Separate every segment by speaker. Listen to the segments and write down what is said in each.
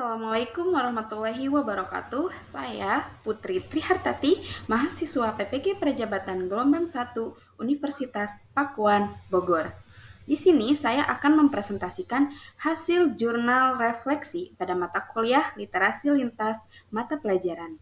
Speaker 1: Assalamualaikum warahmatullahi wabarakatuh. Saya Putri Trihartati, mahasiswa PPG Perjabatan Gelombang 1 Universitas Pakuan, Bogor. Di sini saya akan mempresentasikan hasil jurnal refleksi pada mata kuliah Literasi Lintas Mata Pelajaran.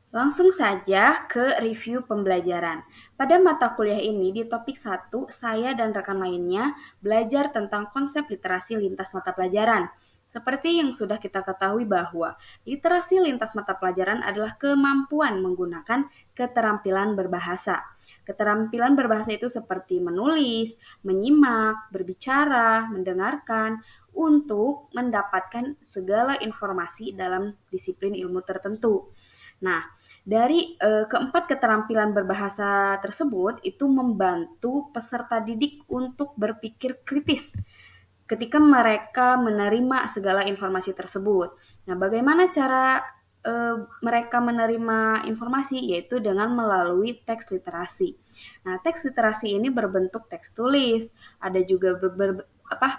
Speaker 1: Langsung saja ke review pembelajaran. Pada mata kuliah ini di topik 1, saya dan rekan lainnya belajar tentang konsep literasi lintas mata pelajaran. Seperti yang sudah kita ketahui bahwa literasi lintas mata pelajaran adalah kemampuan menggunakan keterampilan berbahasa. Keterampilan berbahasa itu seperti menulis, menyimak, berbicara, mendengarkan, untuk mendapatkan segala informasi dalam disiplin ilmu tertentu. Nah, dari keempat keterampilan berbahasa tersebut itu membantu peserta didik untuk berpikir kritis ketika mereka menerima segala informasi tersebut. Nah, bagaimana cara mereka menerima informasi? Yaitu dengan melalui teks literasi. Nah, teks literasi ini berbentuk teks tulis, ada juga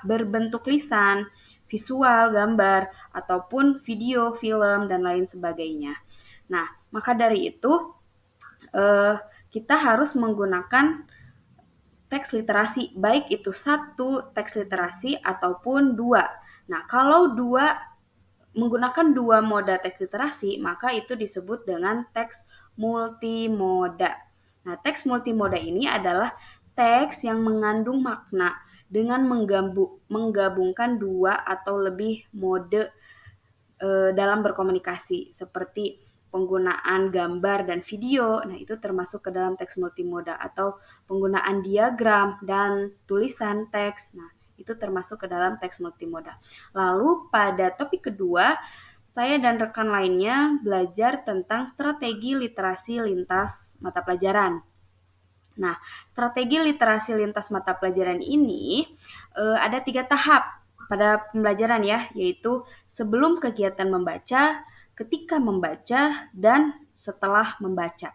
Speaker 1: berbentuk lisan, visual, gambar, ataupun video, film, dan lain sebagainya. Nah, maka dari itu kita harus menggunakan teks literasi, baik itu satu teks literasi ataupun dua. Nah, kalau menggunakan dua moda teks literasi, maka itu disebut dengan teks multimoda. Nah, teks multimoda ini adalah teks yang mengandung makna dengan menggabungkan dua atau lebih mode dalam berkomunikasi, seperti penggunaan gambar dan video. Nah, itu termasuk ke dalam teks multimoda, atau penggunaan diagram dan tulisan teks. Nah, itu termasuk ke dalam teks multimoda. Lalu pada topik kedua, saya dan rekan lainnya belajar tentang strategi literasi lintas mata pelajaran. Nah, strategi literasi lintas mata pelajaran ini ada 3 tahap pada pembelajaran ya, yaitu sebelum kegiatan membaca, ketika membaca, dan setelah membaca.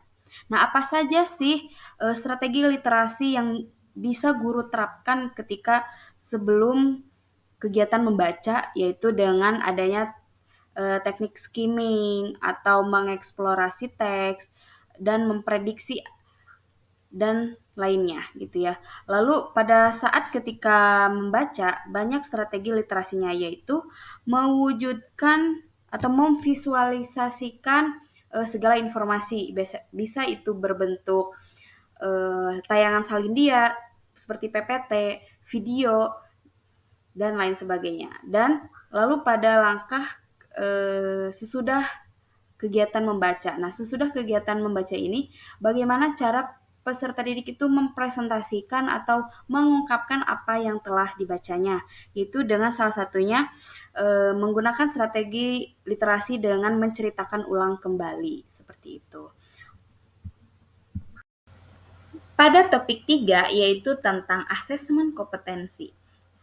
Speaker 1: Nah, apa saja sih strategi literasi yang bisa guru terapkan ketika sebelum kegiatan membaca, yaitu dengan adanya teknik skimming atau mengeksplorasi teks dan memprediksi dan lainnya gitu ya. Lalu pada saat ketika membaca, banyak strategi literasinya, yaitu mewujudkan atau memvisualisasikan segala informasi. Bisa itu berbentuk tayangan salin dia seperti PPT, video, dan lain sebagainya. Dan lalu pada langkah sesudah kegiatan membaca. Nah, sesudah kegiatan membaca ini, bagaimana cara peserta didik itu mempresentasikan atau mengungkapkan apa yang telah dibacanya, yaitu dengan salah satunya menggunakan strategi literasi dengan menceritakan ulang kembali, seperti itu. Pada topik 3, yaitu tentang asesmen kompetensi.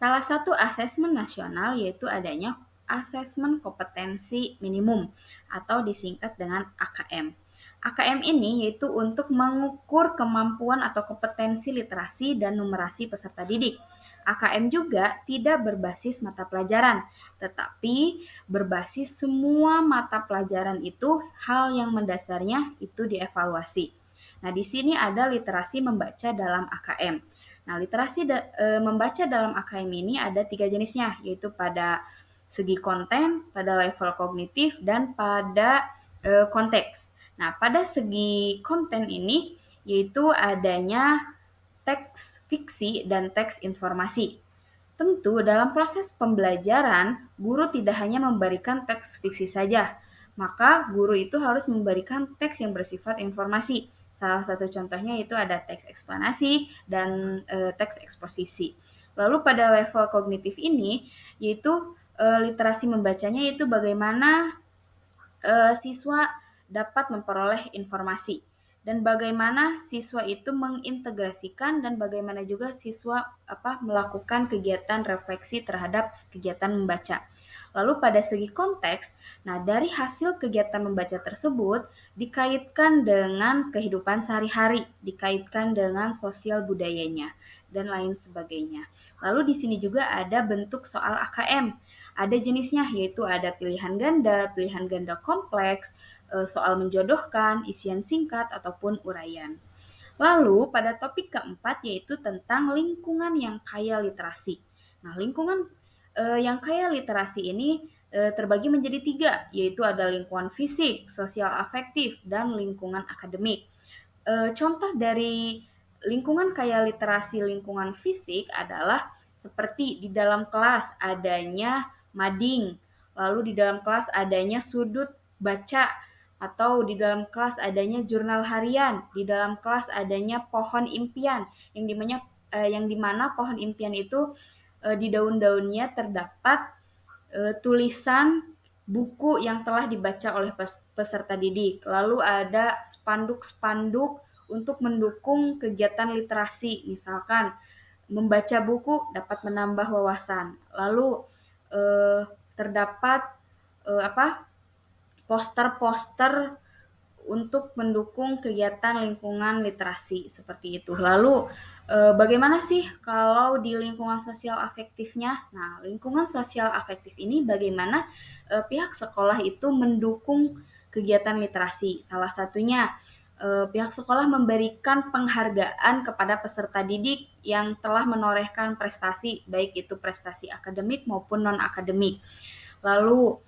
Speaker 1: Salah satu asesmen nasional yaitu adanya asesmen kompetensi minimum atau disingkat dengan AKM. AKM ini yaitu untuk mengukur kemampuan atau kompetensi literasi dan numerasi peserta didik. AKM juga tidak berbasis mata pelajaran, tetapi berbasis semua mata pelajaran itu hal yang mendasarnya itu dievaluasi. Nah, di sini ada literasi membaca dalam AKM. Nah, literasi membaca dalam AKM ini ada 3 jenisnya, yaitu pada segi konten, pada level kognitif, dan pada konteks. Nah, pada segi konten ini, yaitu adanya teks fiksi dan teks informasi. Tentu, dalam proses pembelajaran, guru tidak hanya memberikan teks fiksi saja, maka guru itu harus memberikan teks yang bersifat informasi. Salah satu contohnya itu ada teks eksplanasi dan teks eksposisi. Lalu pada level kognitif ini, yaitu literasi membacanya, yaitu bagaimana siswa dapat memperoleh informasi dan bagaimana siswa itu mengintegrasikan dan bagaimana juga siswa melakukan kegiatan refleksi terhadap kegiatan membaca. Lalu pada segi konteks, nah dari hasil kegiatan membaca tersebut dikaitkan dengan kehidupan sehari-hari, dikaitkan dengan sosial budayanya. dan lain sebagainya. Lalu di sini juga ada bentuk soal AKM. Ada jenisnya, yaitu ada pilihan ganda kompleks, soal menjodohkan, isian singkat, ataupun uraian. Lalu pada topik keempat yaitu tentang lingkungan yang kaya literasi. Nah, lingkungan yang kaya literasi ini terbagi menjadi tiga, yaitu ada lingkungan fisik, sosial afektif, dan lingkungan akademik. Contoh dari lingkungan kaya literasi lingkungan fisik adalah seperti di dalam kelas adanya mading, lalu di dalam kelas adanya sudut baca, atau di dalam kelas adanya jurnal harian, di dalam kelas adanya pohon impian, yang dimana pohon impian itu di daun-daunnya terdapat tulisan buku yang telah dibaca oleh peserta didik. Lalu ada spanduk-spanduk untuk mendukung kegiatan literasi, misalkan membaca buku dapat menambah wawasan. Lalu terdapat poster-poster untuk mendukung kegiatan lingkungan literasi seperti itu. Lalu bagaimana sih kalau di lingkungan sosial afektifnya? Nah, lingkungan sosial afektif ini bagaimana pihak sekolah itu mendukung kegiatan literasi. Salah satunya pihak sekolah memberikan penghargaan kepada peserta didik yang telah menorehkan prestasi, baik itu prestasi akademik maupun non-akademik. Lalu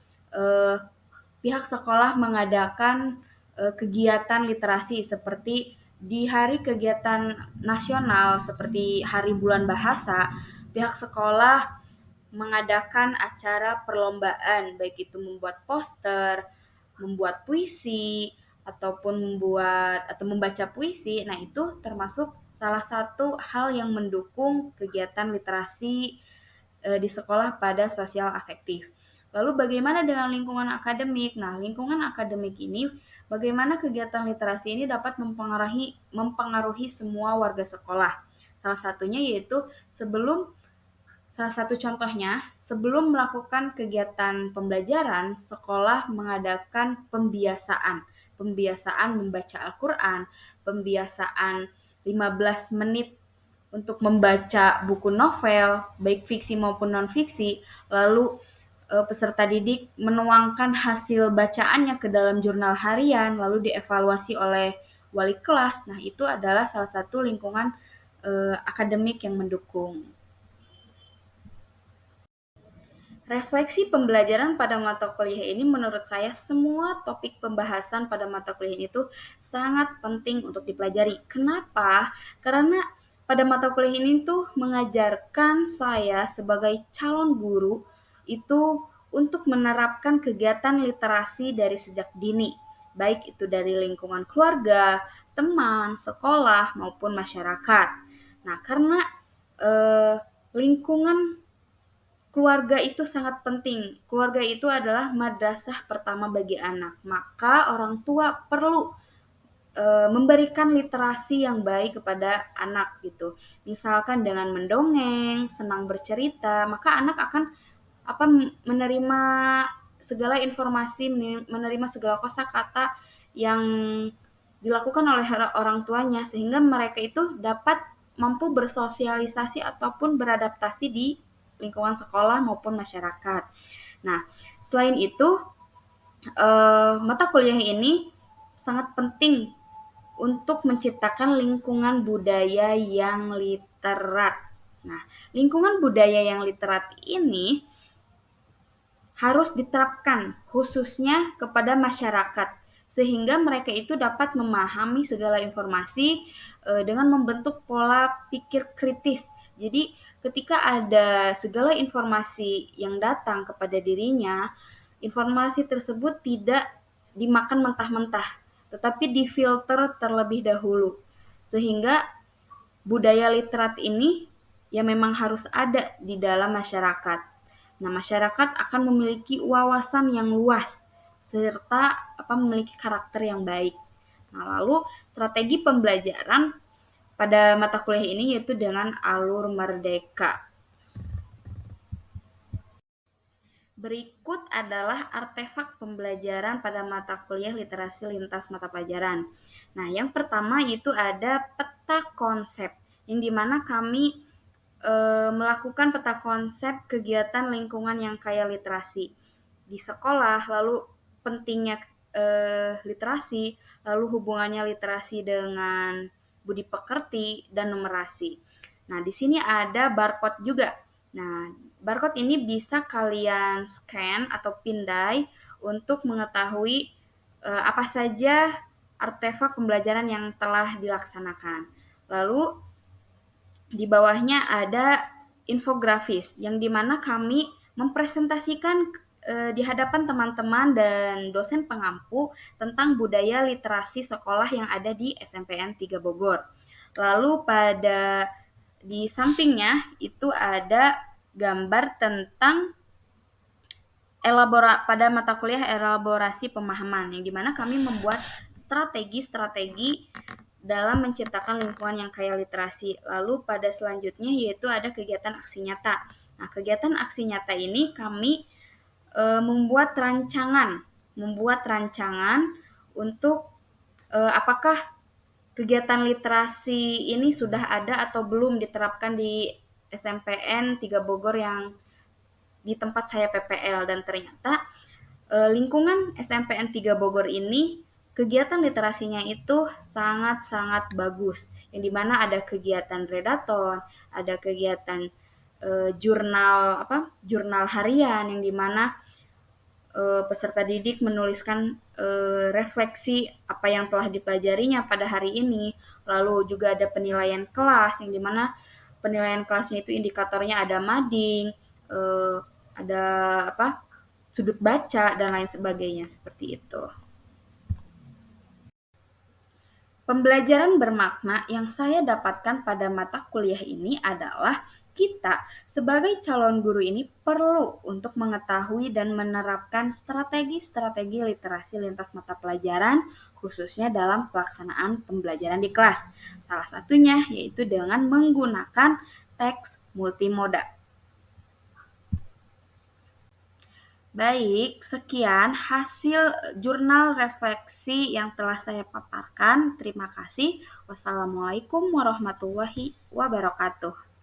Speaker 1: pihak sekolah mengadakan kegiatan literasi seperti di hari kegiatan nasional seperti Hari Bulan Bahasa, pihak sekolah mengadakan acara perlombaan, baik itu membuat poster, membuat puisi, ataupun membaca puisi. Nah, itu termasuk salah satu hal yang mendukung kegiatan literasi di sekolah pada sosial afektif. Lalu bagaimana dengan lingkungan akademik? Nah, lingkungan akademik ini bagaimana kegiatan literasi ini dapat mempengaruhi semua warga sekolah. Salah satunya yaitu salah satu contohnya, sebelum melakukan kegiatan pembelajaran, sekolah mengadakan pembiasaan membaca Al-Quran, pembiasaan 15 menit untuk membaca buku novel, baik fiksi maupun non-fiksi, lalu peserta didik menuangkan hasil bacaannya ke dalam jurnal harian, lalu dievaluasi oleh wali kelas. Nah, itu adalah salah satu lingkungan akademik yang mendukung. Refleksi pembelajaran pada mata kuliah ini menurut saya semua topik pembahasan pada mata kuliah itu sangat penting untuk dipelajari. Kenapa? Karena pada mata kuliah ini tuh mengajarkan saya sebagai calon guru itu untuk menerapkan kegiatan literasi dari sejak dini, baik itu dari lingkungan keluarga, teman, sekolah, maupun masyarakat. Nah, karena lingkungan keluarga itu sangat penting. Keluarga itu adalah madrasah pertama bagi anak. Maka orang tua perlu memberikan literasi yang baik kepada anak gitu. Misalkan dengan mendongeng, senang bercerita, maka anak akan menerima segala informasi, menerima segala kosakata yang dilakukan oleh orang tuanya sehingga mereka itu dapat mampu bersosialisasi ataupun beradaptasi di lingkungan sekolah maupun masyarakat. Nah, selain itu, mata kuliah ini sangat penting untuk menciptakan lingkungan budaya yang literat. Nah, lingkungan budaya yang literat ini harus diterapkan khususnya kepada masyarakat sehingga mereka itu dapat memahami segala informasi dengan membentuk pola pikir kritis. Jadi ketika ada segala informasi yang datang kepada dirinya, informasi tersebut tidak dimakan mentah-mentah, tetapi difilter terlebih dahulu. Sehingga budaya literat ini ya memang harus ada di dalam masyarakat. Nah, masyarakat akan memiliki wawasan yang luas serta memiliki karakter yang baik. Nah, lalu strategi pembelajaran pada mata kuliah ini yaitu dengan alur merdeka. Berikut adalah artefak pembelajaran pada mata kuliah literasi lintas mata pelajaran. Nah, yang pertama itu ada peta konsep, yang dimana kami melakukan peta konsep kegiatan lingkungan yang kaya literasi di sekolah, lalu pentingnya literasi, lalu hubungannya literasi dengan budi pekerti dan numerasi. Nah, di sini ada barcode juga. Nah, barcode ini bisa kalian scan atau pindai untuk mengetahui apa saja artefak pembelajaran yang telah dilaksanakan. Lalu di bawahnya ada infografis yang dimana kami mempresentasikan di hadapan teman-teman dan dosen pengampu tentang budaya literasi sekolah yang ada di SMPN 3 Bogor. Lalu di sampingnya itu ada gambar tentang pada mata kuliah elaborasi pemahaman, yang dimana kami membuat strategi-strategi dalam menciptakan lingkungan yang kaya literasi. Lalu pada selanjutnya yaitu ada kegiatan aksi nyata. Nah, kegiatan aksi nyata ini kami membuat rancangan untuk apakah kegiatan literasi ini sudah ada atau belum diterapkan di SMPN 3 Bogor yang di tempat saya PPL, dan ternyata lingkungan SMPN 3 Bogor ini kegiatan literasinya itu sangat-sangat bagus, yang dimana ada kegiatan redaton, ada kegiatan jurnal harian, yang dimana peserta didik menuliskan refleksi apa yang telah dipelajarinya pada hari ini. Lalu juga ada penilaian kelas, yang dimana penilaian kelasnya itu indikatornya ada mading, ada sudut baca, dan lain sebagainya, seperti itu. Pembelajaran bermakna yang saya dapatkan pada mata kuliah ini adalah kita sebagai calon guru ini perlu untuk mengetahui dan menerapkan strategi-strategi literasi lintas mata pelajaran, khususnya dalam pelaksanaan pembelajaran di kelas. Salah satunya yaitu dengan menggunakan teks multimoda. Baik, sekian hasil jurnal refleksi yang telah saya paparkan. Terima kasih. Wassalamualaikum warahmatullahi wabarakatuh.